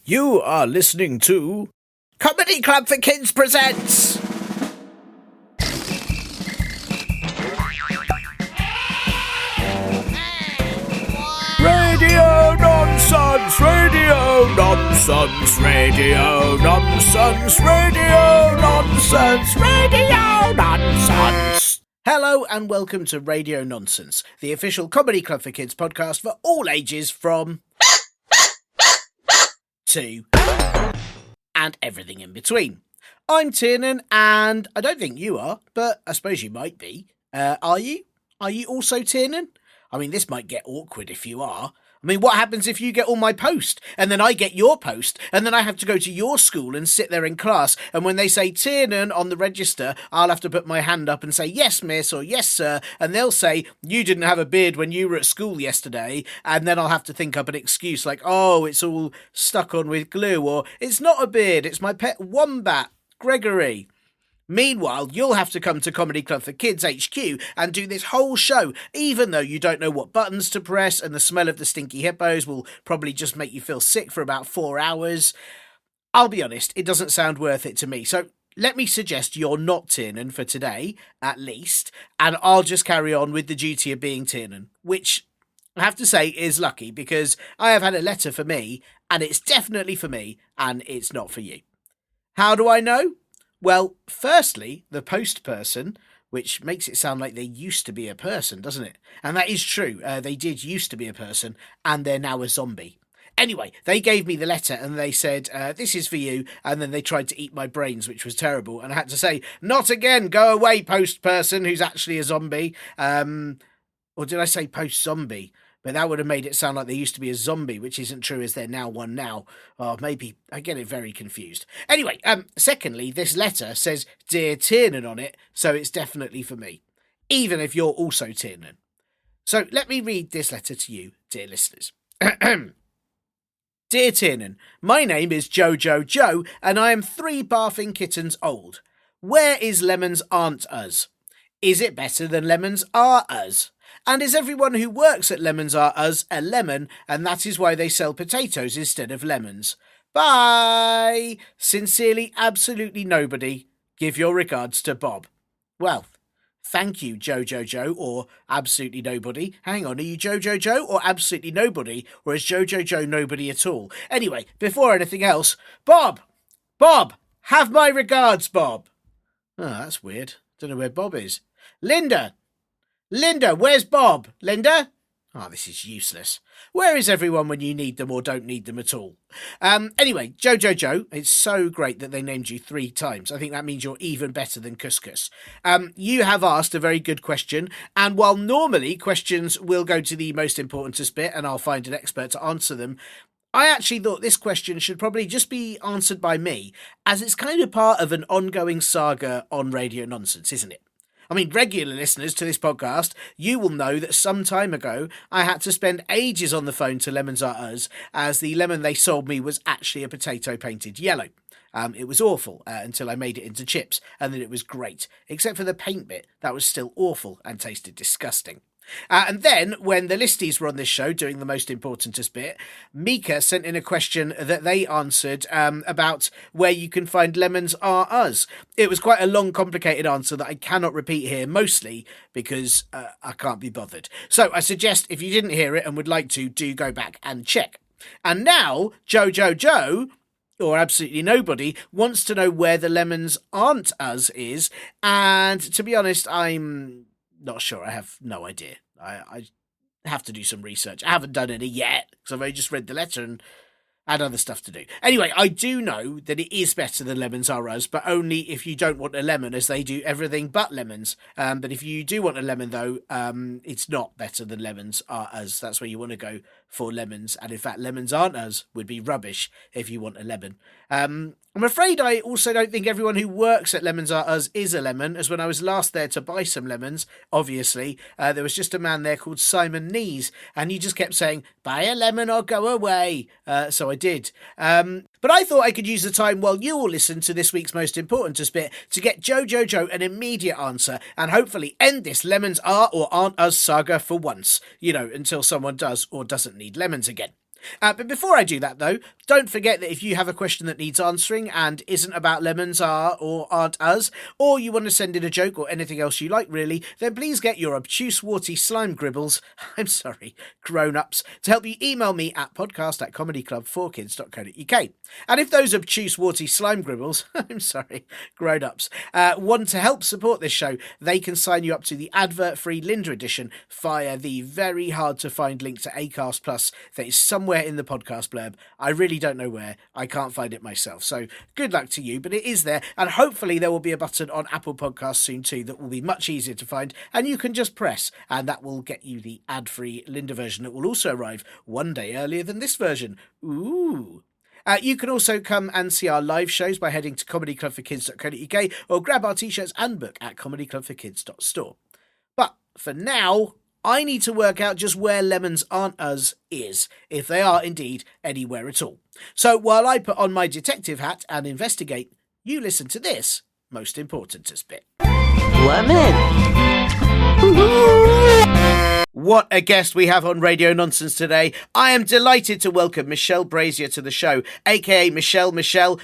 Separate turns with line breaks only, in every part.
You are listening to Comedy Club for Kids presents Radio Nonsense, Radio Nonsense, Radio Nonsense, Radio Nonsense, Radio Nonsense. Hello and welcome to Radio Nonsense, the official Comedy Club for Kids podcast for all ages from to and everything in between. I'm Tiernan, and I don't think you are, but I suppose you might be. Are you? Are you also Tiernan? I mean, this might get awkward if you are. I mean, what happens if you get all my post, and then I get your post, and then I have to go to your school and sit there in class, and when they say Tiernan on the register, I'll have to put my hand up and say, yes, miss, or yes, sir, and they'll say, you didn't have a beard when you were at school yesterday, and then I'll have to think up an excuse like, oh, it's all stuck on with glue, or it's not a beard, it's my pet wombat, Gregory. Meanwhile, you'll have to come to Comedy Club for Kids HQ and do this whole show, even though you don't know what buttons to press, and the smell of the stinky hippos will probably just make you feel sick for about 4 hours. I'll be honest, it doesn't sound worth it to me, so let me suggest you're not Tiernan for today, at least, and I'll just carry on with the duty of being Tiernan, which I have to say is lucky, because I have had a letter for me, and it's definitely for me, and it's not for you. How do I know? Well, firstly, the post person, which makes it sound like they used to be a person, doesn't it? And that is true. They did used to be a person, and they're now a zombie. Anyway, they gave me the letter and they said, this is for you. And then they tried to eat my brains, which was terrible. And I had to say, not again, go away, post person who's actually a zombie. Or did I say post zombie? But that would have made it sound like they used to be a zombie, which isn't true as they're now one now. Or maybe I get it very confused. Anyway, secondly, this letter says Dear Tiernan on it, so it's definitely for me, even if you're also Tiernan. So let me read this letter to you, dear listeners. Dear Tiernan, my name is Joe, and I am 3 barfing kittens old. Where is Lemon's Aunt Us? Is it better than Lemon's Are Us? And is everyone who works at Lemons Are Us a lemon, and that is why they sell potatoes instead of lemons? Bye! Sincerely, absolutely nobody. Give your regards to Bob. Well, thank you, Joe, or absolutely nobody. Hang on, are you Joe, or absolutely nobody, or is Joe nobody at all? Anyway, before anything else, Bob! Have my regards, Bob! Oh, that's weird. Don't know where Bob is. Linda, where's Bob? Linda? Oh, this is useless. Where is everyone when you need them or don't need them at all? Anyway, Joe, it's so great that they named you 3 times. I think that means you're even better than Couscous. You have asked a very good question, and while normally questions will go to the most importantest bit and I'll find an expert to answer them, I actually thought this question should probably just be answered by me, as it's kind of part of an ongoing saga on Radio Nonsense, isn't it? I mean, regular listeners to this podcast, you will know that some time ago I had to spend ages on the phone to Lemons Are Us, as the lemon they sold me was actually a potato painted yellow. It was awful until I made it into chips, and then it was great, except for the paint bit. That was still awful and tasted disgusting. And then, when the listies were on this show doing the most importantest bit, Mika sent in a question that they answered about where you can find Lemons Are Us. It was quite a long, complicated answer that I cannot repeat here, mostly because I can't be bothered. So I suggest if you didn't hear it and would like to, do go back and check. And now, Joe, or absolutely nobody, wants to know where the Lemons Aren't Us is, and to be honest, I'm not sure. I have no idea. I have to do some research. I haven't done any yet, because I've only just read the letter and had other stuff to do. Anyway, I do know that it is better than Lemons Are Us, but only if you don't want a lemon, as they do everything but lemons. But if you do want a lemon, though, it's not better than Lemons Are Us. That's where you want to go for lemons. And in fact, Lemons Aren't Us would be rubbish if you want a lemon. I'm afraid I also don't think everyone who works at Lemons Are Us is a lemon, as when I was last there to buy some lemons, obviously, there was just a man there called Simon Knees, and he just kept saying, buy a lemon or go away. So I did. But I thought I could use the time while you all listen to this week's most importantest bit to get Joe an immediate answer, and hopefully end this Lemons Are or Aren't Us saga for once, until someone does or doesn't need lemons again. But before I do that, though, don't forget that if you have a question that needs answering and isn't about lemons are or aren't us, or you want to send in a joke or anything else you like, really, then please get your obtuse, warty slime gribbles, I'm sorry, grown-ups, to help you email me at podcast@comedyclub4kids.co.uk. And if those obtuse, warty slime gribbles, I'm sorry, grown-ups, want to help support this show, they can sign you up to the advert-free Linda edition via the very hard-to-find link to Acast Plus that is somewhere in the podcast blurb. I really don't know where. I can't find it myself. So good luck to you, but it is there. And hopefully there will be a button on Apple Podcasts soon too that will be much easier to find. And you can just press, and that will get you the ad-free Linda version that will also arrive one day earlier than this version. Ooh. You can also come and see our live shows by heading to comedyclubforkids.co.uk or grab our t-shirts and book at comedyclubforkids.store. But for now, I need to work out just where Lemons Aren't Us is, if they are indeed anywhere at all. So while I put on my detective hat and investigate, you listen to this most important bit.
Lemon!
What a guest we have on Radio Nonsense today. I am delighted to welcome Michelle Brasier to the show, aka Michelle,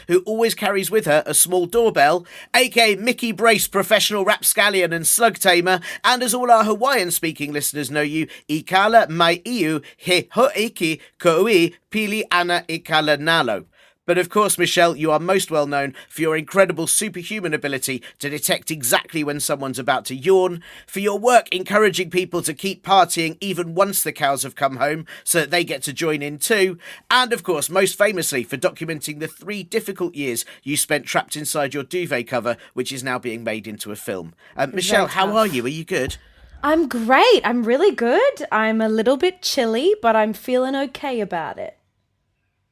who always carries with her a small doorbell, aka Mickey Brace, professional rapscallion and slug tamer, and as all our Hawaiian-speaking listeners know you, Ikala mai iu he ho'iki koui pili ana ikala nalo. But of course, Michelle, you are most well known for your incredible superhuman ability to detect exactly when someone's about to yawn, for your work encouraging people to keep partying even once the cows have come home so that they get to join in too, and of course, most famously for documenting the 3 difficult years you spent trapped inside your duvet cover, which is now being made into a film. Michelle, how are you? Are you good?
I'm great. I'm really good. I'm a little bit chilly, but I'm feeling okay about it.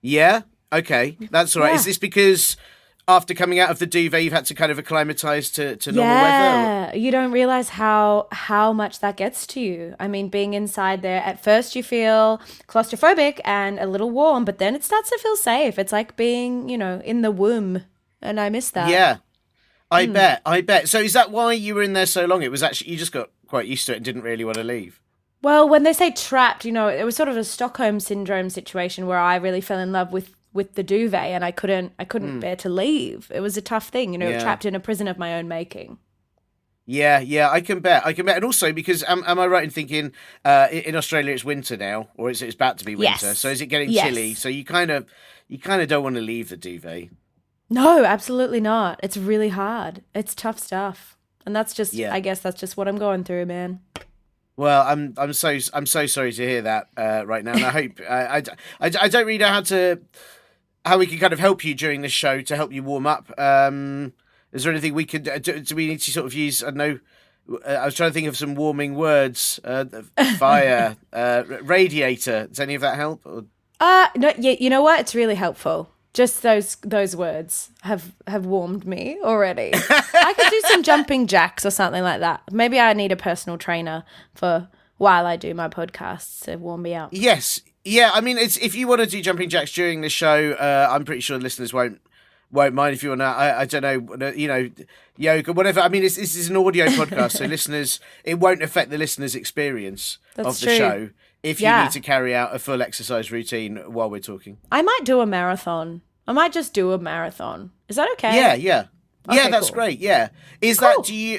Yeah? Okay, that's all right.
Yeah.
Is this because after coming out of the duvet, you've had to kind of acclimatise to normal weather?
Yeah, you don't realise how much that gets to you. I mean, being inside there, at first you feel claustrophobic and a little warm, but then it starts to feel safe. It's like being, in the womb, and I miss that.
Yeah, I bet. So is that why you were in there so long? It was actually, you just got quite used to it and didn't really want to leave?
Well, when they say trapped, it was sort of a Stockholm syndrome situation where I really fell in love with the duvet and I couldn't bear to leave. It was a tough thing, trapped in a prison of my own making.
Yeah, I can bet. And also because, am I right in thinking in Australia it's winter now, or it's about to be winter?
Yes.
So is it getting chilly? So you kind of don't want to leave the duvet.
No, absolutely not. It's really hard. It's tough stuff. And that's just, I guess that's just what I'm going through, man.
Well, I'm so sorry to hear that right now, and I hope I don't really know how we can kind of help you during this show to help you warm up. Is there anything we could do we need to sort of use? I don't know. I was trying to think of some warming words. Fire, radiator. Does any of that help? Or?
No. Yeah. You know what? It's really helpful. Just those words have warmed me already. I could do some jumping jacks or something like that. Maybe I need a personal trainer for while I do my podcasts to warm me up.
Yes. Yeah, I mean, if you want to do jumping jacks during the show, I'm pretty sure listeners won't mind if you want to. I don't know, yoga, whatever. I mean, this is an audio podcast, so listeners, it won't affect the listeners' experience of the show if you need to carry out a full exercise routine while we're talking.
I might do a marathon. I might just do a marathon. Is that okay?
Yeah.
Okay,
yeah, that's
cool.
great. Yeah, is
Cool.
that do you?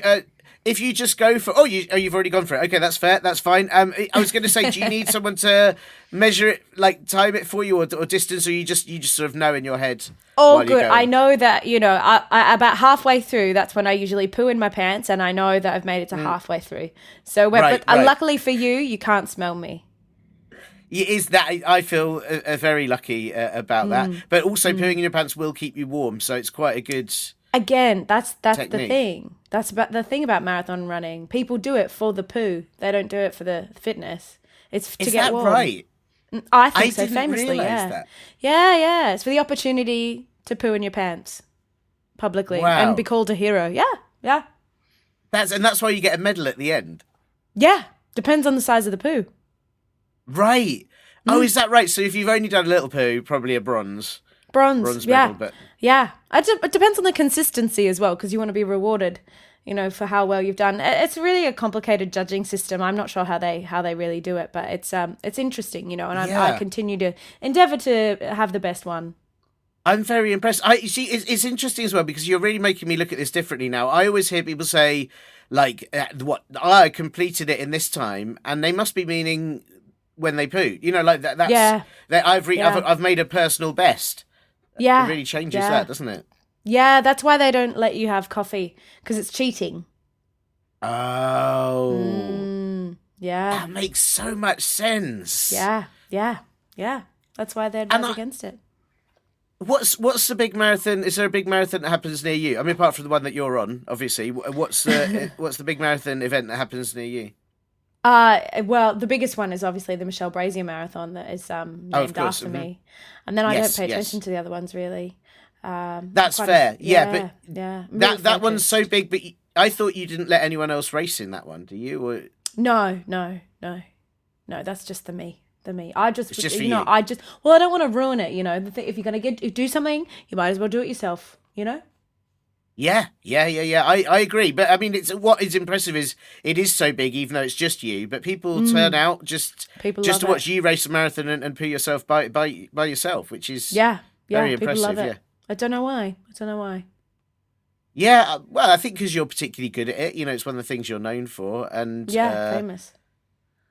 If you just go for you've already gone for it. Okay, that's fair. That's fine. I was going to say, do you need someone to measure it, like time it for you, or distance, or you just sort of know in your head?
Oh, good. I know that I about halfway through. That's when I usually poo in my pants, and I know that I've made it to halfway through. So, but luckily for you, you can't smell me.
Is that I feel very lucky about that, but also pooing in your pants will keep you warm, so it's quite a good.
Again, that's
technique.
the thing. That's about the thing about marathon running. People do it for the poo. They don't do it for the fitness. It's to get warm.
Is that right?
I think so.
Didn't
Famously,
realise that.
Yeah. It's for the opportunity to poo in your pants publicly and be called a hero. Yeah.
That's why you get a medal at the end.
Yeah, depends on the size of the poo.
Right. Oh, is that right? So if you've only done a little poo, probably a bronze
Bronze
medal. But
yeah. It depends on the consistency as well, because you want to be rewarded, for how well you've done. It's really a complicated judging system. I'm not sure how they really do it, but it's interesting, and I continue to endeavor to have the best one.
I'm very impressed. You see, it's interesting as well because you're really making me look at this differently now. I always hear people say, like, what I completed it in this time, and they must be meaning when they poo. Like that. That I've made a personal best.
Yeah,
it really changes that, doesn't it?
Yeah, that's why they don't let you have coffee because it's cheating.
Oh,
yeah,
that makes so much sense.
Yeah. That's why they're against it.
What's the big marathon? Is there a big marathon that happens near you? I mean, apart from the one that you're on, obviously. What's the big marathon event that happens near you?
Well, the biggest one is obviously the Michelle Brasier marathon that is named after me, and then I don't pay attention to the other ones really.
That's fair. But
really
that one's so big. But I thought you didn't let anyone else race in that one. Do you? Or...
No. That's just the me. I just,
it's just for
you. I don't want to ruin it. If you're gonna do something, you might as well do it yourself.
Yeah. I agree. But I mean, what is impressive is it is so big, even though it's just you. But people turn out just to watch you race a marathon and poo yourself by yourself, which is very impressive.
Love it.
Yeah.
I don't know why.
Yeah, well, I think because you're particularly good at it. It's one of the things you're known for, and
famous.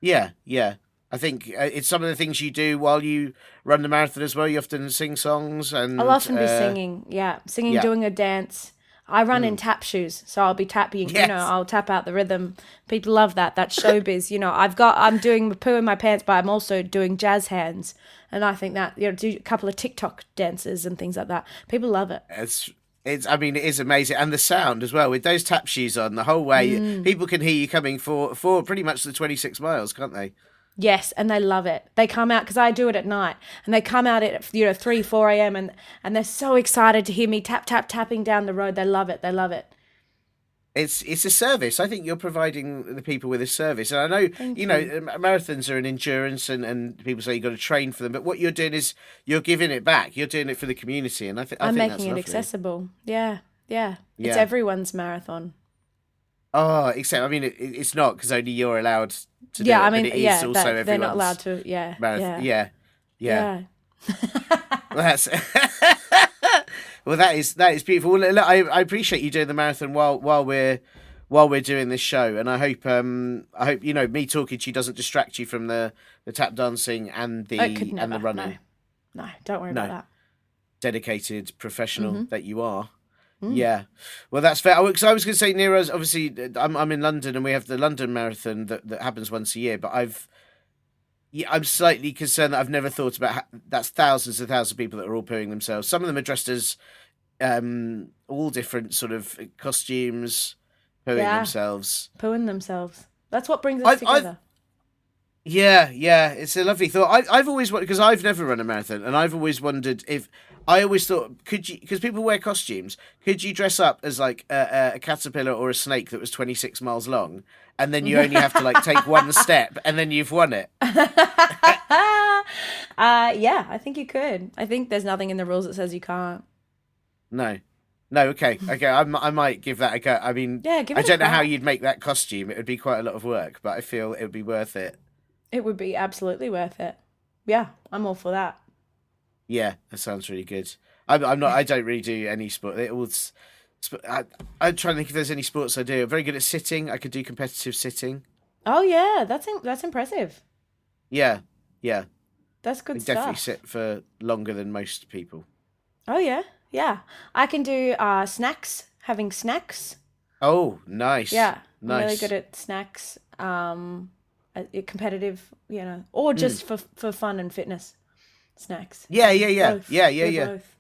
Yeah. I think it's some of the things you do while you run the marathon as well. You often sing songs, and
I'll often be singing. Yeah, doing a dance. I run in tap shoes, so I'll be tapping.
Yes.
I'll tap out the rhythm. People love that. That's showbiz. I'm doing poo in my pants, but I'm also doing jazz hands, and I think that do a couple of TikTok dances and things like that. People love it.
I mean, it is amazing, and the sound as well with those tap shoes on the whole way. People can hear you coming for pretty much the 26 miles, can't they?
Yes, and they love it. They come out because I do it at night, and they come out at 3, 4 a.m. and they're so excited to hear me tapping down the road. They love it.
It's a service. I think you're providing the people with a service, and I know marathons are an endurance, and people say you've got to train for them. But what you're doing is you're giving it back. You're doing it for the community, and I think
I'm
that's
making it
lovely.
accessible. Yeah. It's everyone's marathon.
Oh, except I mean, it's not because only you're allowed to do it.
I mean,
but it is also
they're not allowed to. Yeah.
Yeah. Well, that's well, that is beautiful. Well, look, I appreciate you doing the marathon while we're doing this show, and I hope me talking to you doesn't distract you from the tap dancing and the running.
No, don't worry about that.
Dedicated professional that you are. Yeah, well, that's fair. Because I was going to say, Nero's obviously. I'm in London, and we have the London Marathon that happens once a year. But I'm slightly concerned that I've never thought about that's thousands and thousands of people that are all pooing themselves. Some of them are dressed as all different sort of costumes,
pooing themselves. That's what brings us together.
Yeah, it's a lovely thought. I've always wondered, because I've never run a marathon, and I've always wondered if I always thought, could you, because people wear costumes, could you dress up as like a caterpillar or a snake that was 26 miles long, and then you only have to like take one step, and then you've won it?
Yeah, I think you could. I think there's nothing in the rules that says you can't.
No, okay. I might give that a go. I mean, I don't know how you'd make that costume. It would be quite a lot of work, but I feel it would be worth it.
It would be absolutely worth it. Yeah, I'm all for that.
Yeah, that sounds really good. I'm not. I don't really do any sport. I'm trying to think if there's any sports I do. I'm very good at sitting. I could do competitive sitting.
Oh yeah, that's impressive.
Yeah.
That's good stuff.
Definitely sit for longer than most people.
Oh yeah. I can do snacks. Having snacks.
Oh, nice.
Yeah,
nice.
I'm really good at snacks. Competitive, or just for fun and fitness. Snacks.
Yeah.
Both.
Both.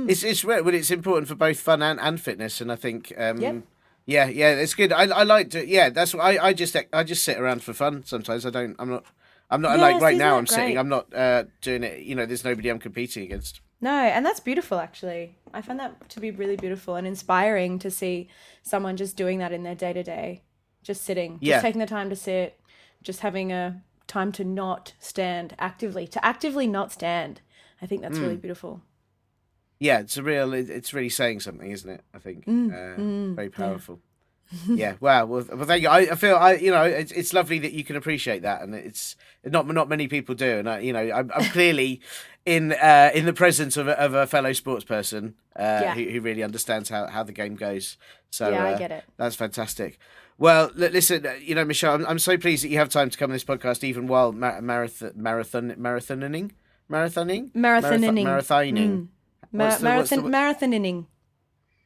It's rare, but it's important for both fun and fitness, and I think yeah, it's good. I like to that's what I just sit around for fun sometimes. I'm not like right now I'm
great?
sitting. I'm not doing it. There's nobody I'm competing against.
No, and that's beautiful actually. I find that to be really beautiful and inspiring to see someone just doing that in their day to day, just sitting, just taking the time to sit, just having a time to not stand actively not stand. I think that's really beautiful.
Yeah, it's really saying something, isn't it? I think very powerful. Yeah, well, thank you. I feel it's lovely that you can appreciate that, and it's not many people do. And I'm clearly in the presence of a fellow sports person
Yeah.
who really understands how the game goes. So
Yeah, I get it.
that's fantastic. Well, listen, Michelle, I'm so pleased that you have time to come on this podcast, even while marathoning.
Marathoning.
Marathoning.
Marathoning.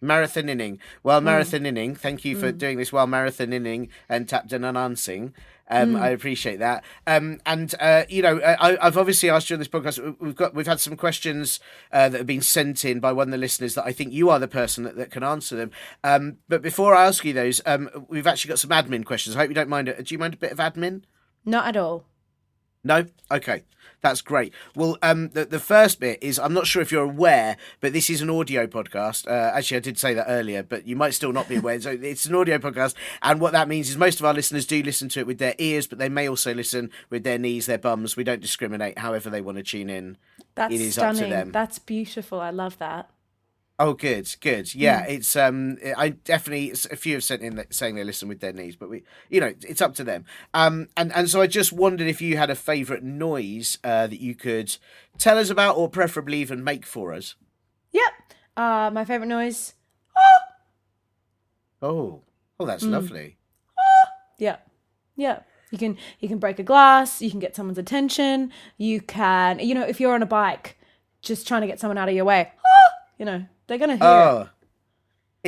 Marathoning. Well, marathoning. Thank you for doing this while marathoning and tapped and unanswering. I appreciate that. I've obviously asked you on this podcast. We've had some questions that have been sent in by one of the listeners that I think you are the person that can answer them. But before I ask you those, we've actually got some admin questions. I hope you don't mind it. Do you mind a bit of admin?
Not at all.
No? Okay. That's great. Well, the first bit is, I'm not sure if you're aware, but this is an audio podcast. Actually, I did say that earlier, but you might still not be aware. So it's an audio podcast. And what that means is most of our listeners do listen to it with their ears, but they may also listen with their knees, their bums. We don't discriminate however they want to tune in.
That's
it is
stunning.
up to them.
That's beautiful. I love that.
Oh, good. Yeah, it's I definitely, a few have sent in saying they listen with their knees, but it's up to them. And so I just wondered if you had a favourite noise that you could tell us about, or preferably even make for us.
Yep. My favourite noise.
Oh, that's lovely.
Yeah. Yeah. You can break a glass. You can get someone's attention. You can, if you're on a bike, just trying to get someone out of your way. They're going to hear it.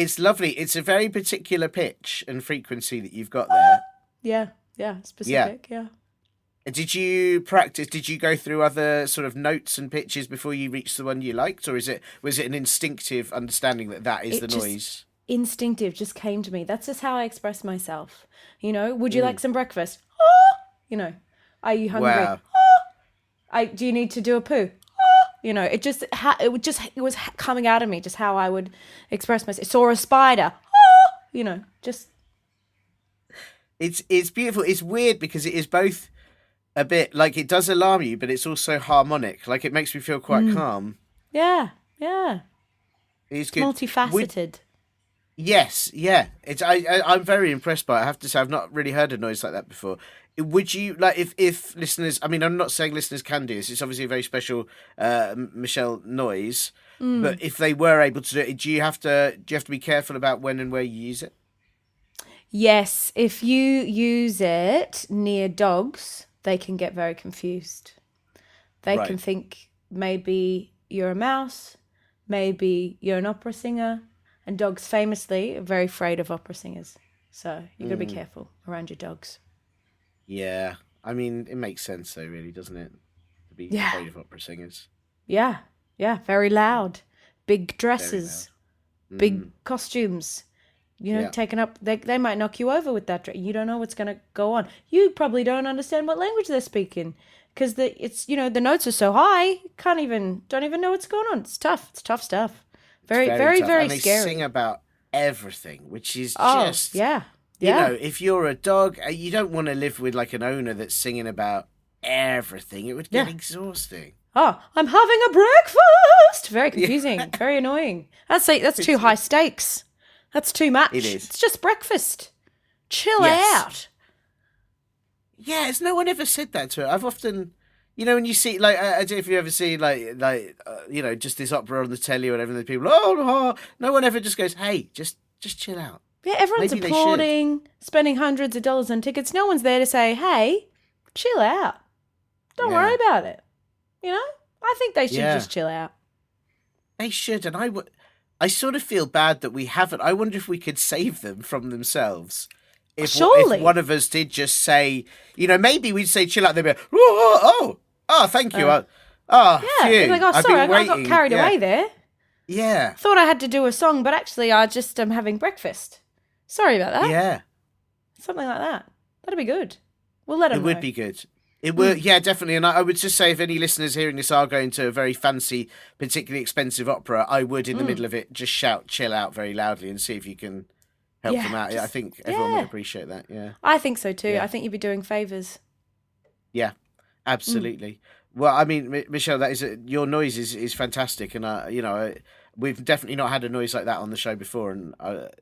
It's lovely. It's a very particular pitch and frequency that you've got there.
Yeah, specific, yeah.
Did you practice? Did you go through other sort of notes and pitches before you reached the one you liked, or was it an instinctive understanding that is the noise?
Instinctive, just came to me. That's just how I express myself. Would you like some breakfast? Are you hungry?
Wow.
Do you need to do a poo? It was coming out of me, just how I would express myself. Saw a spider, just.
It's beautiful. It's weird because it is both a bit like, it does alarm you, but it's also harmonic. Like, it makes me feel quite calm.
Yeah.
It's
good. Multifaceted.
Yes, yeah. I'm very impressed by it. I have to say, I've not really heard a noise like that before. Would you, like, if listeners, I mean, I'm not saying listeners can do this, it's obviously a very special Michelle noise, but if they were able to do it, do you have to be careful about when and where you use it?
Yes, if you use it near dogs, they can get very confused. They can think maybe you're a mouse, maybe you're an opera singer, and dogs famously are very afraid of opera singers. So you've got to be careful around your dogs.
Yeah, I mean, it makes sense though, really, doesn't it? To be afraid of opera singers.
Yeah, very loud. Big dresses, big costumes. Taken up, they might knock you over with that dress. You don't know what's going to go on. You probably don't understand what language they're speaking because the notes are so high, don't even know what's going on. It's tough stuff. Very tough. And they
scary. Sing about everything, which is just if you're a dog, you don't want to live with like an owner that's singing about everything. It would get exhausting.
Oh, I'm having a breakfast. Very confusing. Very annoying. That's too high stakes. That's too much.
It is.
It's just breakfast. Chill out.
Yeah, has no one ever said that to her? I've often, when you see, like, I don't know if you ever see, just this opera on the telly or whatever, and the people, no one ever just goes, hey, just chill out.
Yeah, everyone's
Maybe
applauding, spending hundreds of dollars on tickets. No one's there to say, hey, chill out. Don't worry about it. I think they should just chill out.
They should, and I sort of feel bad that we haven't. I wonder if we could save them from themselves.
Surely.
If one of us did just say, maybe we'd say chill out, they'd be like, thank you.
Yeah,
phew.
like, sorry, I got carried away there.
Yeah.
Thought I had to do a song, but actually I just am having breakfast. Sorry about that.
Yeah.
Something like that. That'd be good. We'll let them know.
It would be good. It would, yeah, definitely. And I would just say, if any listeners hearing this are going to a very fancy, particularly expensive opera, I would, in the middle of it, just shout "chill out" very loudly and see if you can help them out. I think everyone would appreciate that. Yeah,
I think so too.
Yeah.
I think you'd be doing favours.
Yeah, absolutely. Well, I mean, Michelle, that is your noise is fantastic, and we've definitely not had a noise like that on the show before, and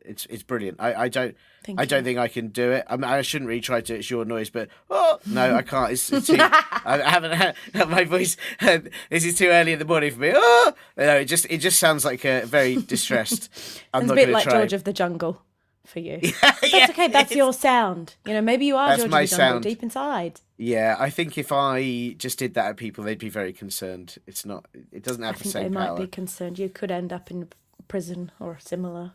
it's brilliant. I don't think I can do it. I mean, I shouldn't really try to. It's your noise, but no, I can't. It's too. I haven't had my voice. This is too early in the morning for me. Oh no, it just sounds like a very distressed. I'm
It's
not
a bit
going to
like
try.
George of the Jungle for you. That's okay. That's your sound. Maybe you are
That's
George
my
of the Jungle
sound.
deep inside.
Yeah, I think if I just did that at people, they'd be very concerned. It's not. It doesn't
I
have the
think they
same
might
power.
be concerned. You could end up in prison or similar.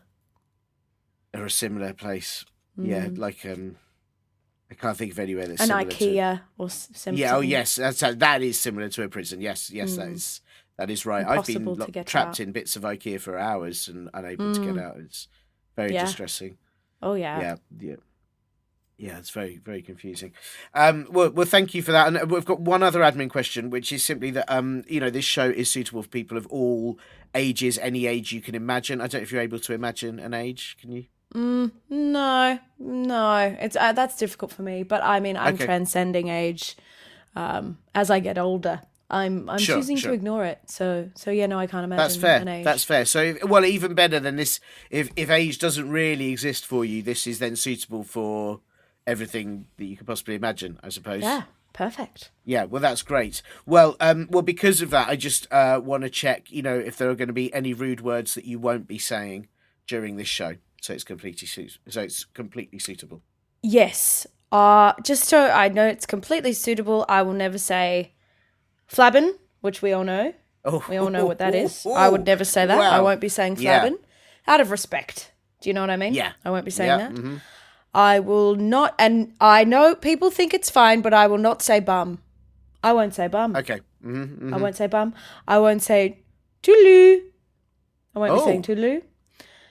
Or a similar place. Yeah, like I can't think of anywhere that's
An
similar
IKEA or similar.
Yeah. Oh, yes. That is similar to a prison. Yes. That is right.
Impossible
I've been
to get
trapped
out.
in bits of IKEA for hours and unable to get out. It's very
Yeah.
distressing.
Oh yeah.
Yeah, it's very, very confusing. Well, thank you for that. And we've got one other admin question, which is simply that this show is suitable for people of all ages, any age you can imagine. I don't know if you're able to imagine an age. Can you?
No. It's that's difficult for me. But I mean, I'm
Okay.
transcending age. As I get older, I'm
Sure,
choosing
sure.
to ignore it. So yeah, no, I can't imagine
That's fair.
an age.
That's fair. So, well, even better than this, if age doesn't really exist for you, this is then suitable for everything that you could possibly imagine, I suppose.
Yeah, perfect.
Yeah, well, that's great. Well, because of that, I just want to check, if there are going to be any rude words that you won't be saying during this show, so it's completely suitable.
Yes. Just so I know it's completely suitable, I will never say flabbin, which we all know.
Oh,
We all know what that is. I would never say that.
Wow.
I won't be saying
Yeah.
flabbin. Out of respect. Do you know what I mean?
Yeah.
I won't be saying
Yeah,
that.
mm-hmm.
I will not, and I know people think it's fine, but I will not say bum. I won't say bum.
Okay. Mm-hmm.
I won't say bum. I won't say toodaloo. I won't be saying toodaloo.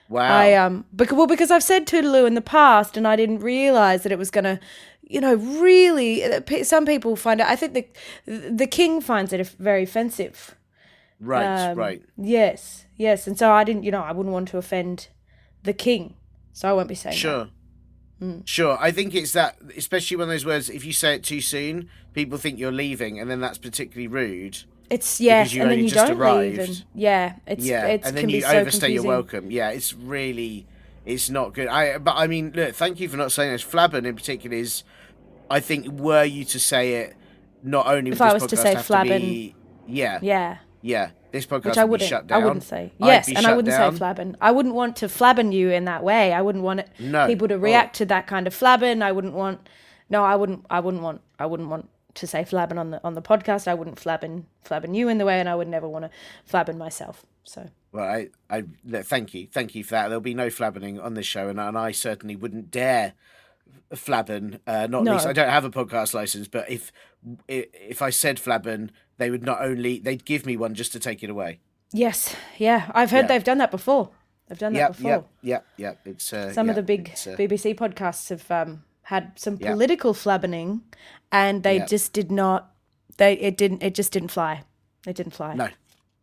Wow.
Because I've said toodaloo in the past, and I didn't realize that it was gonna, really. Some people find it. I think the king finds it very offensive.
Right.
Yes, and so I didn't. I wouldn't want to offend the king, so I won't be saying
Sure.
that.
Sure. I think it's that, especially when those words, if you say it too soon, people think you're leaving, and then that's particularly rude.
It's
Because you
and then
only
you
just
don't
arrived.
leave, and it's
And then
can be
you
so
overstay your
confusing.
welcome. Yeah, it's not good. But I mean, look, thank you for not saying this. Flabbin in particular is, I think, were you to say it, not only would
If I
this
was to
podcast
say
have
flabbin,
to be, yeah, this podcast
which I
would be
wouldn't.
shut down.
I wouldn't say
I'd
yes,
be
and I
shut
wouldn't
down.
say flabbin. I wouldn't want to flabbin you in that way. I wouldn't want people to react to that kind of flabbin. I wouldn't want. No, I wouldn't want to say flabbin on the podcast. I wouldn't flabbin you in the way, and I would never want to flabbin myself. So.
Well, I thank you for that. There'll be no flabbening on this show, and I certainly wouldn't dare flabbin. Not
No.
least, I don't have a podcast license, but if I said flabbin, they'd give me one just to take it away.
Yes, yeah, I've heard they've done that before.
Yep. It's
Some of the big BBC podcasts have had some political flabbening, and they just did not. It just didn't fly. It didn't fly.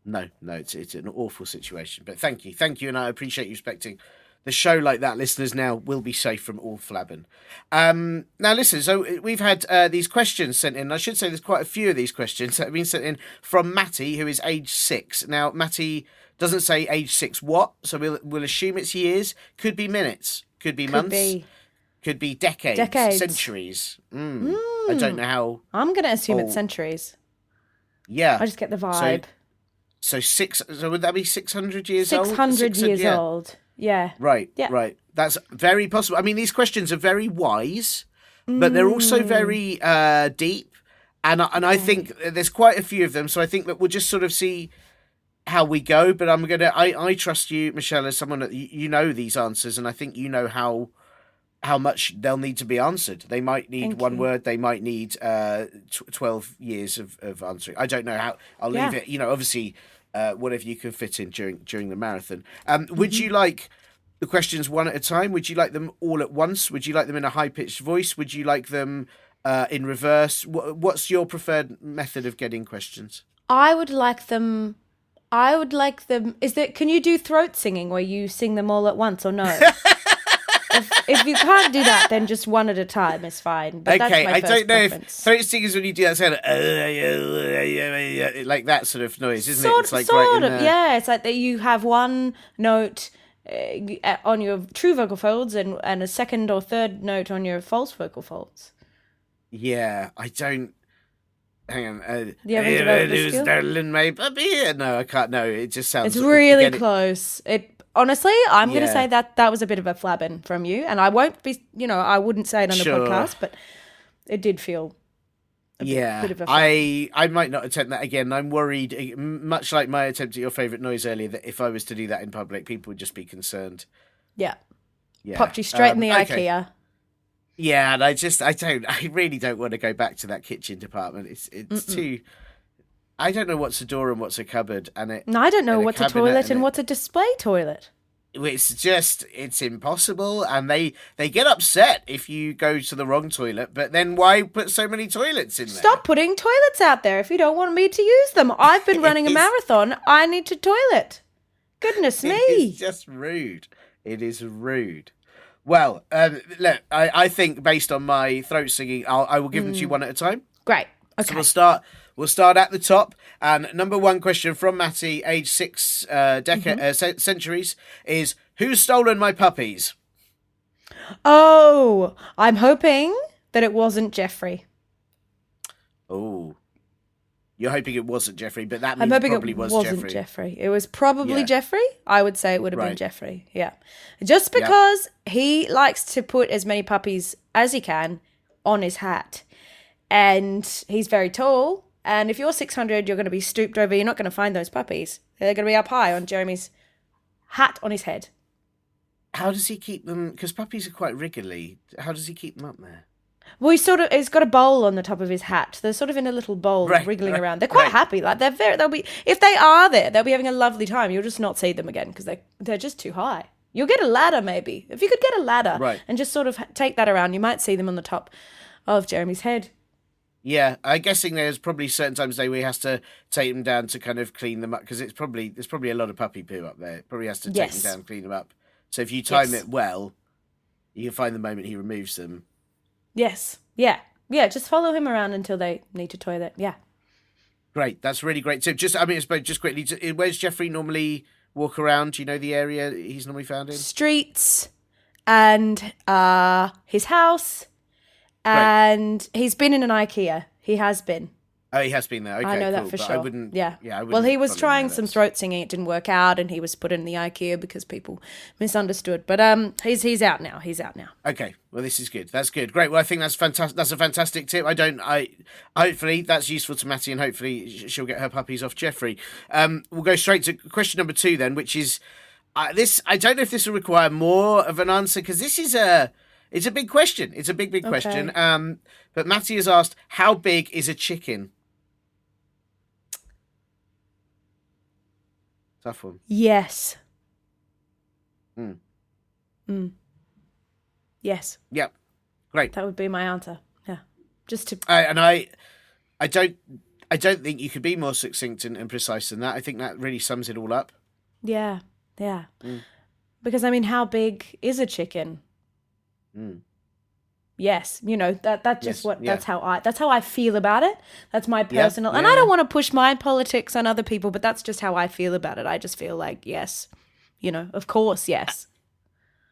No, it's an awful situation. But thank you, and I appreciate you respecting the show like that. Listeners now will be safe from all flabbing. Now, listen, so we've had these questions sent in. I should say there's quite a few of these questions that have been sent in from Matti, who is age 6. Now, Matti doesn't say age 6 what, so we'll assume it's years. Could be minutes, could be months, could be decades. Centuries. I don't know how.
I'm going to assume it's centuries.
Yeah.
I just get the vibe.
So would that be 600 years old?
600 years old. Yeah.
Right.
Yeah.
Right. That's very possible. I mean, these questions are very wise, but they're also very deep, and I think there's quite a few of them. So I think that we'll just sort of see how we go. But I trust you, Michelle, as someone that you know these answers, and I think you know how much they'll need to be answered. They might need one word. They might need 12 years of answering. I don't know how. I'll leave it. Obviously, whatever you can fit in during the marathon. Would you like the questions one at a time? Would you like them all at once? Would you like them in a high-pitched voice? Would you like them in reverse? What's your preferred method of getting questions?
I would like them. Can you do throat singing where you sing them all at once or no? if you can't do that, then just one at a time is fine. But
Okay,
that's my
I
first
don't know
preference.
if throat singers when you do that sound like that sort of noise, isn't it? It's like
sort
right in
of,
there.
yeah. It's like that you have one note on your true vocal folds and a second or third note on your false vocal folds.
Yeah, I don't. Hang on.
You haven't developed the skill?
Darling, my puppy. No, I can't. No, it just sounds.
It's really
again,
close. Honestly, I'm going to
Yeah.
say that was a bit of a flabbing from you, and I won't be. I wouldn't say it on the
Sure.
podcast, but it did feel.
Yeah,
bit of a flab.
I might not attempt that again. I'm worried, much like my attempt at your favourite noise earlier, that if I was to do that in public, people would just be concerned.
Yeah.
Yeah.
Popped you straight in the
okay.
IKEA.
Yeah, and I really don't want to go back to that kitchen department. It's too. I don't know what's a door and what's a cupboard, and
I don't know
and
what's a
cabinet
toilet and
it-
what's a display toilet.
it's impossible, and they get upset if you go to the wrong toilet. But then why put so many toilets in there?
Stop putting toilets out there if you don't want me to use them. I've been running a
It's-
marathon. I need to toilet. Goodness me.
It's just rude. It is rude. Well, look, I think based on my throat singing, I will give them to you one at a time.
Great.
So
Okay.
we'll start at the top. And number one question from Matti, age 6 centuries, is who's stolen my puppies?
Oh, I'm hoping that it wasn't Jeffrey.
Oh, you're hoping it wasn't Jeffrey, but that
I'm
means it
hoping
probably
it
was
wasn't Jeffrey. It was probably
Yeah.
Jeffrey. I would say it would have been
Right.
Jeffrey. Yeah. Just because he likes to put as many puppies as he can on his hat. And he's very tall. And if you're 600, you're going to be stooped over. You're not going to find those puppies. They're going to be up high on Jeremy's hat on his head.
How does he keep them? Because puppies are quite wriggly. How does he keep them up there?
Well, he's got a bowl on the top of his hat. They're sort of in a little bowl,
Right,
wriggling
right,
around. They're quite
right.
happy. Like they'll be, if they are there, they'll be having a lovely time. You'll just not see them again because they're just too high. You'll get a ladder maybe. If you could get a ladder
Right.
and just sort of take that around, you might see them on the top of Jeremy's head.
Yeah, I'm guessing there's probably certain times of day where he has to take them down to kind of clean them up because there's probably a lot of puppy poo up there. Probably has to take
Yes.
them down, clean them up. So if you time
Yes.
it well, you can find the moment he removes them.
Yes. Yeah. Yeah. Just follow him around until they need to toilet. Yeah.
Great, that's really great. So I suppose just quickly, where's Jeffrey normally walk around? Do you know the area he's normally found in?
Streets and his house. And he's been in an IKEA. He has been.
Oh, he has been there. Okay,
I know that
cool.
for
But
sure.
I wouldn't.
Yeah.
I
Well, he was
probably
trying
know
some
that.
throat singing. It didn't work out, and he was put in the IKEA because people misunderstood. But he's out now. He's out now.
Okay, well, this is good. That's good. Great. Well, I think that's fantastic. That's a fantastic tip. Hopefully that's useful to Matty, and hopefully she'll get her puppies off Jeffrey. We'll go straight to question number 2 then, which is this. I don't know if this will require more of an answer because this is it's a big question. It's a big question. But Matty has asked, how big is a chicken? Tough one.
Yes.
Mm.
Yes.
Yep. Great.
That would be my answer. Yeah. Just to.
I don't think you could be more succinct and precise than that. I think that really sums it all up.
Yeah. Yeah. Because I mean, how big is a chicken? Yes, that's just
Yes, yeah.
that's how I feel about it. That's my
Yeah,
personal, and
yeah.
I don't want to push my politics on other people, but that's just how I feel about it. I just feel like, yes, of course, yes.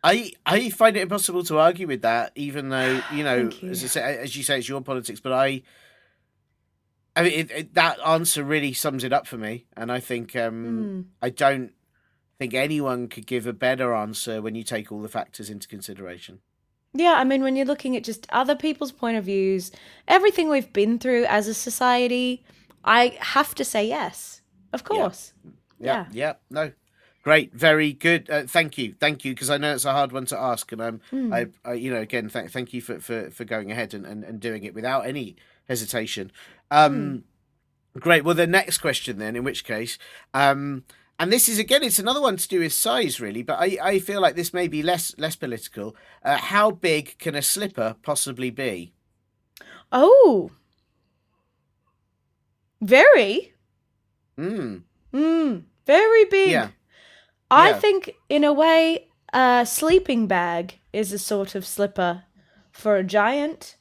I find it impossible to argue with that, even though
Thank you.
as you say, it's your politics. But I mean, that answer really sums it up for me, and I think I don't think anyone could give a better answer when you take all the factors into consideration.
Yeah, I mean, when you're looking at just other people's point of views, everything we've been through as a society, I have to say yes, of course.
Yeah. No, great, very good. Thank you, because I know it's a hard one to ask, and I again, thank you for going ahead and doing it without any hesitation. Great. Well, the next question then, in which case, and this is, again, it's another one to do with size, really, but I feel like this may be less political. How big can a slipper possibly be?
Oh, very, very big.
Yeah.
I
Yeah.
think, in a way, A sleeping bag is a sort of slipper for a giant.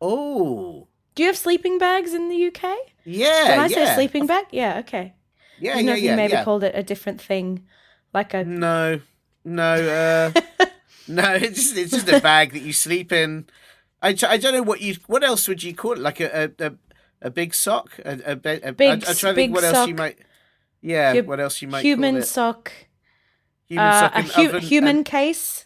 Oh,
Do you have sleeping bags in the UK?
yeah,
When I say
yeah,
sleeping bag, yeah, okay.
yeah,
Didn't know
yeah,
if you
yeah,
maybe
yeah.
called it a different thing, like a
No, no, no. It's just a bag that you sleep in. I don't know what else would you call it? Like a big sock? I'm
big
trying to think
big
what else you
sock,
might. Yeah,
hu-
what else you might call
human
it?
sock,
Human sock and oven
human
and
case.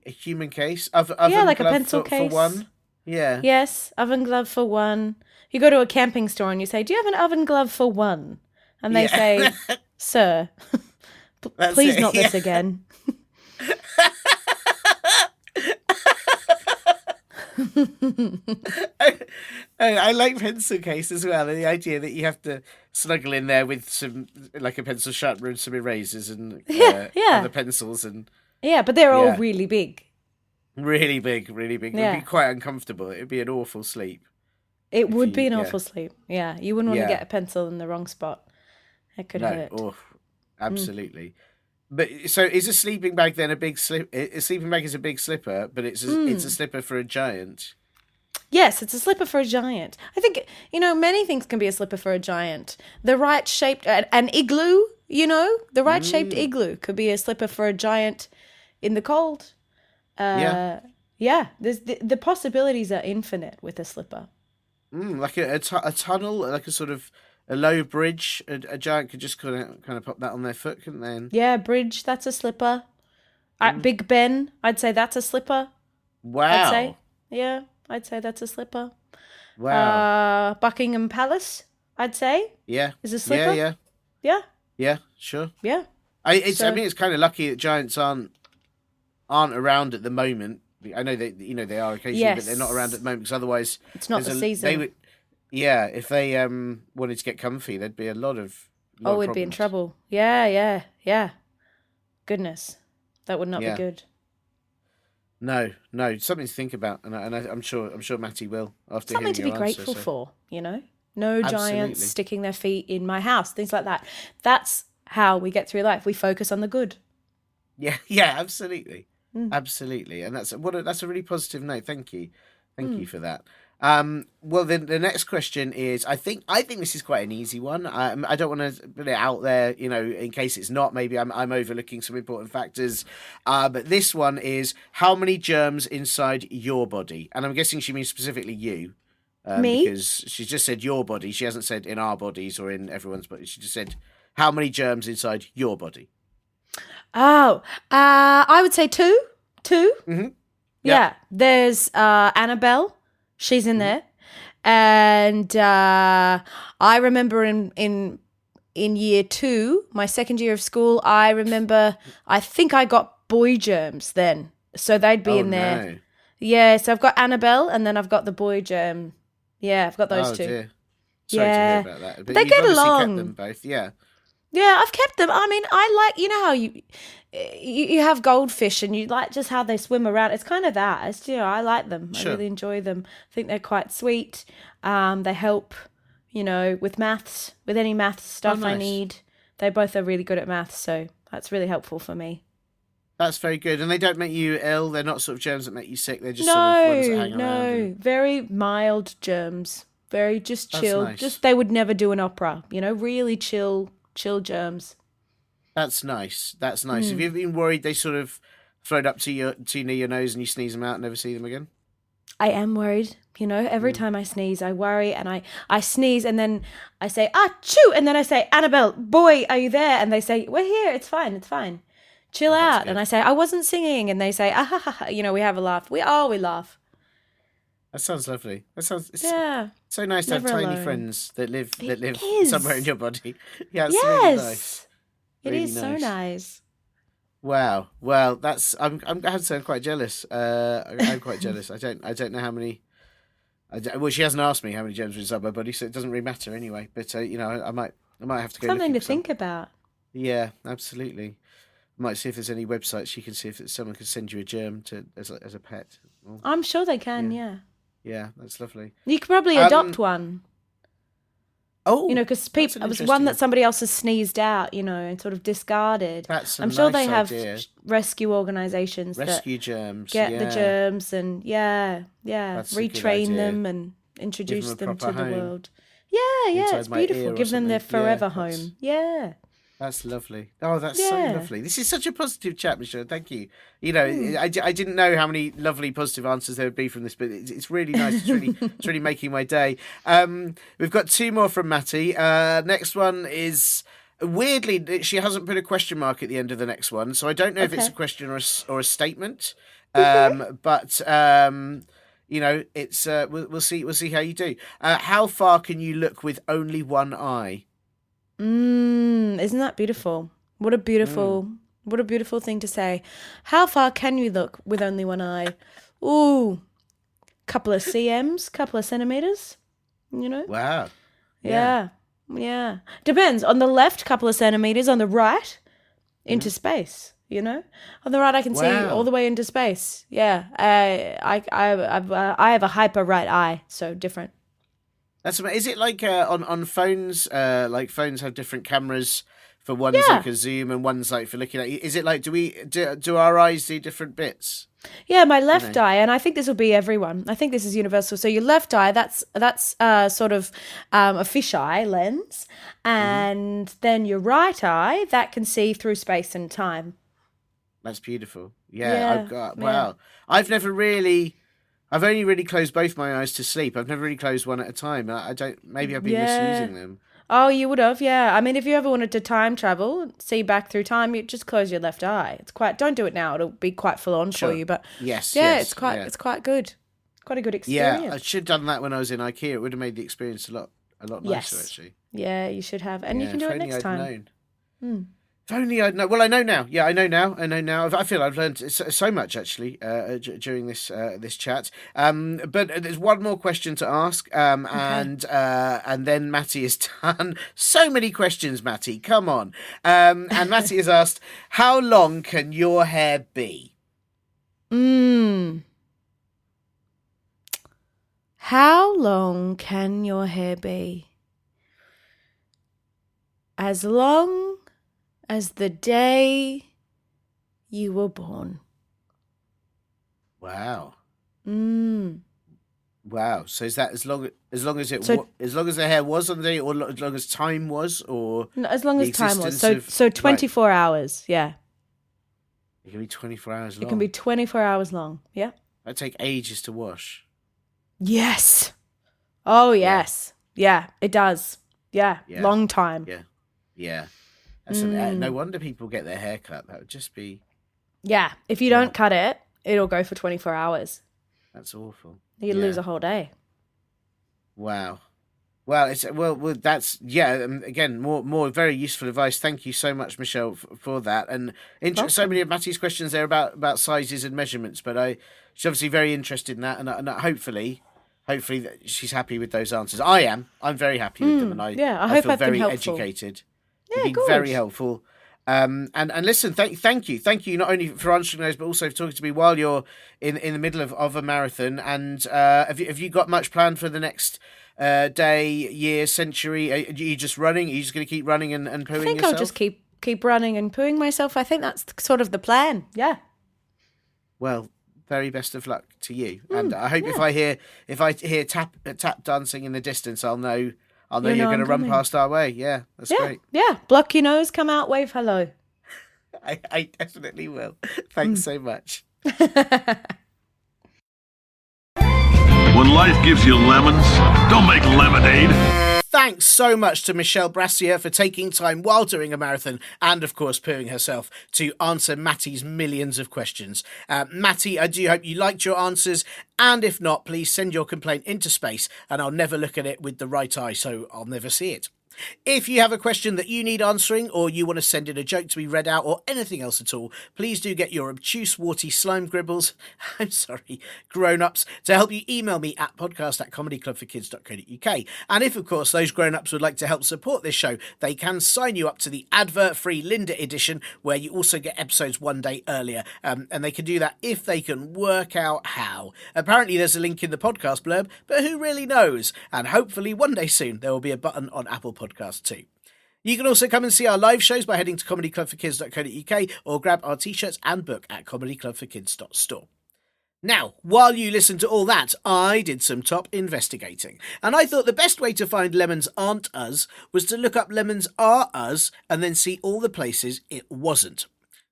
a human case,
Yeah,
oven
like a
glove
pencil
for
case.
one. Yeah,
Yes, oven glove for one. You go to a camping store and you say, "Do you have an oven glove for one?" And they
yeah.
say, "Sir,
That's
please
it.
not
Yeah.
this again."
I like pencil case as well, and the idea that you have to snuggle in there with some like a pencil sharpener and some erasers and
Yeah, yeah,
other pencils and
yeah. But they're all
yeah,
really big.
really big, really big. It would be
Yeah,
quite uncomfortable. It would be an awful sleep
it
if
would be
you
an
yeah
awful sleep. Yeah, you wouldn't want to
yeah
get a pencil in the wrong spot. It could
no
hurt.
oh absolutely. But so is a sleeping bag then a big slip? A sleeping bag is a big slipper, but it's a slipper for a giant.
Yes, it's a slipper for a giant. I think, many things can be a slipper for a giant. The right shaped, an igloo, the right shaped igloo could be a slipper for a giant in the cold.
Yeah.
Yeah, there's the possibilities are infinite with a slipper.
Like a tunnel, like a sort of a low bridge. A giant could just kind of pop that on their foot, couldn't they? And,
Yeah, bridge, that's a slipper. Big Ben, I'd say that's a slipper. I'd say.
wow,
Yeah, I'd say that's a slipper.
wow,
Buckingham Palace, I'd say,
yeah,
is a
yeah,
slipper.
yeah,
Yeah,
yeah, sure.
yeah.
I
So,
mean, it's kind of lucky that giants aren't around at the moment. I know they are occasionally, but they're not around at
yes,
the moment because otherwise
it's not the
they
season.
would. Yeah, if they wanted to get comfy, there'd be a lot
Oh,
of
we'd be in
problems.
trouble. Yeah, yeah, yeah. Goodness, that would not be
Yeah,
good.
no, no, something to think about, and I'm sure Matty will after
Something
hearing
to be
your answer.
grateful
So
for. No giants
absolutely.
sticking their feet in my house, things like that. That's how we get through life. We focus on the good.
Yeah, yeah, absolutely,
Mm,
absolutely, and that's a really positive note. Thank you
mm.
for that. Well, then the next question is, I think this is quite an easy one. I don't want to put it out there, in case it's not. Maybe I'm overlooking some important factors. But this one is how many germs inside your body, and I'm guessing she means specifically you,
Me?
because she just said your body. She hasn't said in our bodies or in everyone's body. She just said how many germs inside your body.
Oh, I would say two. Two.
Mm-hmm. Yep.
Yeah. There's Annabelle. She's in
Mm-hmm.
there, and I remember in year two, my second year of school. I remember. I think I got boy germs then, so they'd be
Oh
in there.
no.
Yeah. So I've got Annabelle, and then I've got the boy germ. Yeah, I've got those
Oh
two.
dear. Sorry to hear
Yeah,
about that.
but
But
they
you've
get
obviously kept them
along.
both. Yeah.
Yeah, I've kept them. I mean, I like, how you have goldfish and you like just how they swim around. It's kind of that. I like them. I
Sure.
really enjoy them. I think they're quite sweet. They help, with maths, with any maths
Oh,
stuff I
nice.
need. They both are really good at maths, so that's really helpful for me.
That's very good. And they don't make you ill. They're not sort of germs that make you sick. They're just sort of ones that
No,
hang around. And
no, very mild germs. Very just
that's
chill.
nice.
Just they would never do an opera, really chill, chill germs.
That's nice. That's nice. Have
Mm.
you ever been worried they sort of float up to near your nose and you sneeze them out and never see them again?
I am worried. Every
Mm.
time I sneeze, I worry and I sneeze and then I say, achoo! And then I say, Annabelle, boy, are you there? And they say, we're here. It's fine. It's fine. Chill
Oh, that's
out. And
good.
I say, I wasn't singing. And they say, ah, ha, ha, ha. We have a laugh. We laugh.
That sounds lovely. It's
Yeah.
so nice to have
Never
tiny
alone.
friends that live
It
somewhere in
is.
your body. Yeah, it's really nice.
Yes. It
Really
is so
nice.
nice.
Wow. Well, I have to say I'm quite jealous. I'm quite jealous. I don't know how many. Well, she hasn't asked me how many germs are inside my body, so it doesn't really matter anyway. But I might have to go
Something
looking
to
for some.
think about.
Yeah, absolutely. I might see if there's any websites she can see if someone can send you a germ as a pet. Well,
I'm sure they can,
yeah,
yeah.
yeah, that's lovely.
You could probably adopt
Um,
one.
Oh,
Because
that's an
it was one
interesting
that somebody else has sneezed out, and sort of discarded.
That's a
I'm sure
nice
they have
idea.
rescue organisations that
Rescue germs.
get the
Yeah.
germs and
That's a good
retrain
idea.
them and introduce
them a
them
proper
to the
home.
world. Yeah,
Inside
it's
my ear
beautiful.
or
Give them their
something. Yeah,
forever home. Yeah.
That's lovely. Oh, that's so
Yeah.
lovely. This is such a positive chat, Michelle. Thank you. I didn't know how many lovely positive answers there would be from this, but it's really nice. It's really making my day. We've got 2 more from Matti. Next one is weirdly she hasn't put a question mark at the end of the next one, so I don't know if it's a question or a statement. But it's we'll see how you do. How far can you look with only one eye?
Isn't that beautiful? What a beautiful thing to say. How far can you look with only one eye? Ooh, couple of cms, couple of centimeters,
Wow.
Yeah. Depends. On the left, couple of centimeters. On the right, into space. On the right, I can see all the way into space. Yeah. I have a hyper right eye, so different.
That's amazing. Is it like on phones? Like phones have different cameras for one's like a zoom and one's like for looking at. Is it like do our eyes do different bits?
Yeah, my left eye, and I think this will be everyone. I think this is universal. So your left eye, that's sort of a fisheye lens, and then your right eye that can see through space and time.
That's beautiful. Yeah. Wow. I've only really closed both my eyes to sleep. I've never really closed one at a time. I don't. Maybe I've been misusing them.
Oh, you would have, yeah. I mean, if you ever wanted to time travel, see back through time, you just close your left eye. Don't do it now. It'll be quite full on for you, but it's quite good. Quite a good experience.
Yeah, I should have done that when I was in IKEA. It would have made the experience a lot nicer, actually.
Yeah, you should have, and you can do it next time.
If only I'd known. Well, I know now. Yeah, I know now. I feel I've learned so much actually during this chat. But there's one more question to ask, and then Matti is done. So many questions, Matti. Come on. And Matti has asked, how long can your hair be?
How long can your hair be? As long as the day you were born.
Wow. Wow. So is that as long as the hair was on the day, or as long as time was, or
no, as long as time was?
existence
So 24 hours. Yeah.
It can be 24 hours long.
It can be 24 hours long. Yeah.
That'd take ages to wash.
Yes. Oh yes. Yeah, it does. Yeah. Long time.
Yeah. That's no wonder people get their hair cut. That would just be...
Yeah. If you don't cut it, it'll go for 24 hours.
That's awful.
You lose a whole day.
Wow. Well, that's again, more very useful advice. Thank you so much, Michelle, for that. And so many of Matti's questions there about sizes and measurements. But she's obviously very interested in that, and hopefully that she's happy with those answers. I am. I'm very happy with them, and I
hope
feel
I've been
very
helpful.
educated.
Yeah,
You've been very helpful. And listen, thank you not only for answering those, but also for talking to me while you're in the middle of a marathon. And have you got much planned for the next day, year, century? Are you just running? Are you just going to keep running and pooing yourself?
I think I'll just keep running and pooing myself. I think that's sort of the plan. Yeah.
Well, very best of luck to you. And I hope if I hear tap dancing in the distance, I'll know you're going to run past our way. Yeah, that's great.
Yeah, block your nose, come out, wave hello.
I definitely will. Thanks so much.
When life gives you lemons, don't make lemonade.
Thanks so much to Michelle Brasier for taking time while doing a marathon and, of course, pooing herself to answer Matti's millions of questions. Matti, I do hope you liked your answers, and if not, please send your complaint into space and I'll never look at it with the right eye, so I'll never see it. If you have a question that you need answering, or you want to send in a joke to be read out, or anything else at all, please do get your obtuse, warty slime gribbles, grown-ups, to help you email me at podcast@comedyclubforkids.co.uk. And if, of course, those grown-ups would like to help support this show, they can sign you up to the advert-free Linda edition, where you also get episodes one day earlier. And they can do that if they can work out how. Apparently there's a link in the podcast blurb, but who really knows? And hopefully one day soon there will be a button on Apple Podcasts too. You can also come and see our live shows by heading to comedyclubforkids.co.uk or grab our t-shirts and book at comedyclubforkids.store. Now, while you listen to all that, I did some top investigating. And I thought the best way to find Lemons Aren't Us was to look up Lemons Are Us and then see all the places it wasn't.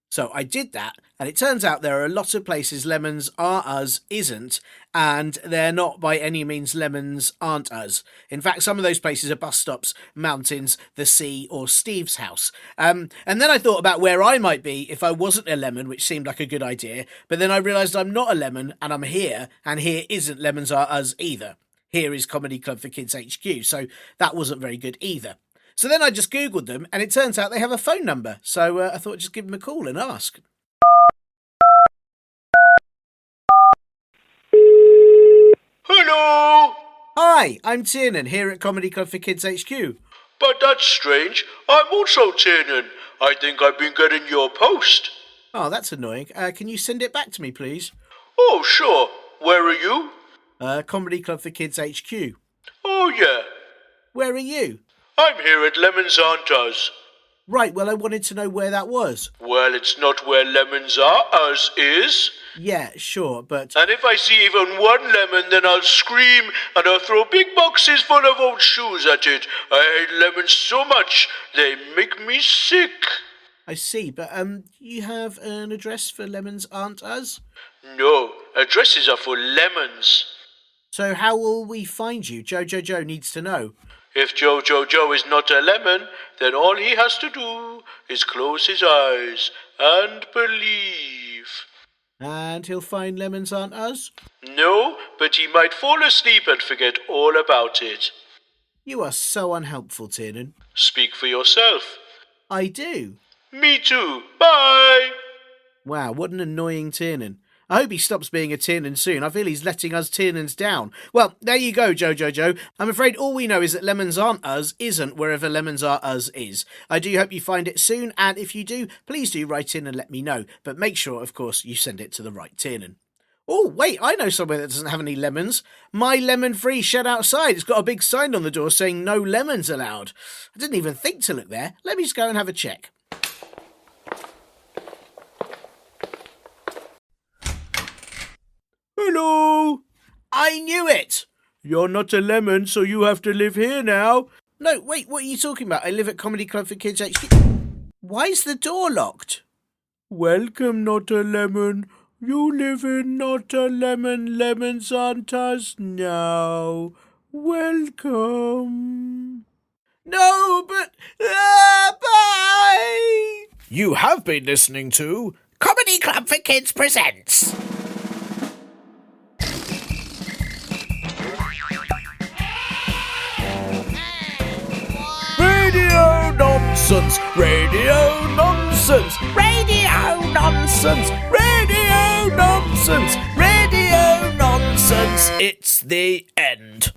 So I did that, and it turns out there are a lot of places Lemons Are Us isn't, and they're not by any means Lemons Aren't Us. In fact, some of those places are bus stops, mountains, the sea, or Steve's house. And then I thought about where I might be if I wasn't a lemon, which seemed like a good idea, but then I realised I'm not a lemon, and I'm here, and here isn't Lemons Are Us either. Here is Comedy Club for Kids HQ, so that wasn't very good either. So then I just Googled them, and it turns out they have a phone number. So I thought I'd just give them a call and ask.
Hello!
Hi, I'm Tiernan here at Comedy Club for Kids HQ.
But that's strange. I'm also Tiernan. I think I've been getting your post.
Oh, that's annoying. Can you send it back to me, please?
Oh, sure. Where are you?
Comedy Club for Kids HQ.
Oh, yeah.
Where are you?
I'm here at Lemons Aren't Us.
Right, well, I wanted to know where that was.
Well, it's not where Lemons Are Us is.
Yeah, sure, but...
And if I see even one lemon, then I'll scream and I'll throw big boxes full of old shoes at it. I hate lemons so much, they make me sick.
I see, but, you have an address for Lemons Aren't Us?
No, addresses are for lemons.
So how will we find you? Joe needs to know.
If Joe is not a lemon, then all he has to do is close his eyes and believe.
And he'll find Lemons Aren't Us?
No, but he might fall asleep and forget all about it.
You are so unhelpful, Tiernan.
Speak for yourself.
I do.
Me too. Bye!
Wow, what an annoying Tiernan. I hope he stops being a Tiernan soon. I feel he's letting us Tiernans down. Well, there you go, Joe. I'm afraid all we know is that Lemons Aren't Us isn't wherever Lemons Are Us is. I do hope you find it soon, and if you do, please do write in and let me know. But make sure, of course, you send it to the right Tiernan. Oh, wait, I know somewhere that doesn't have any lemons. My lemon-free shed outside. It's got a big sign on the door saying no lemons allowed. I didn't even think to look there. Let me just go and have a check. Hello! I knew it! You're not a lemon, so you have to live here now. No, wait, what are you talking about? I live at Comedy Club for Kids HQ. Why is the door locked? Welcome, Not a Lemon. You live in Not a Lemon. Lemons Aren't Us now. Welcome. No, but... bye! You have been listening to Comedy Club for Kids Presents. Radio nonsense, radio nonsense, radio nonsense, radio nonsense, radio nonsense. It's the end.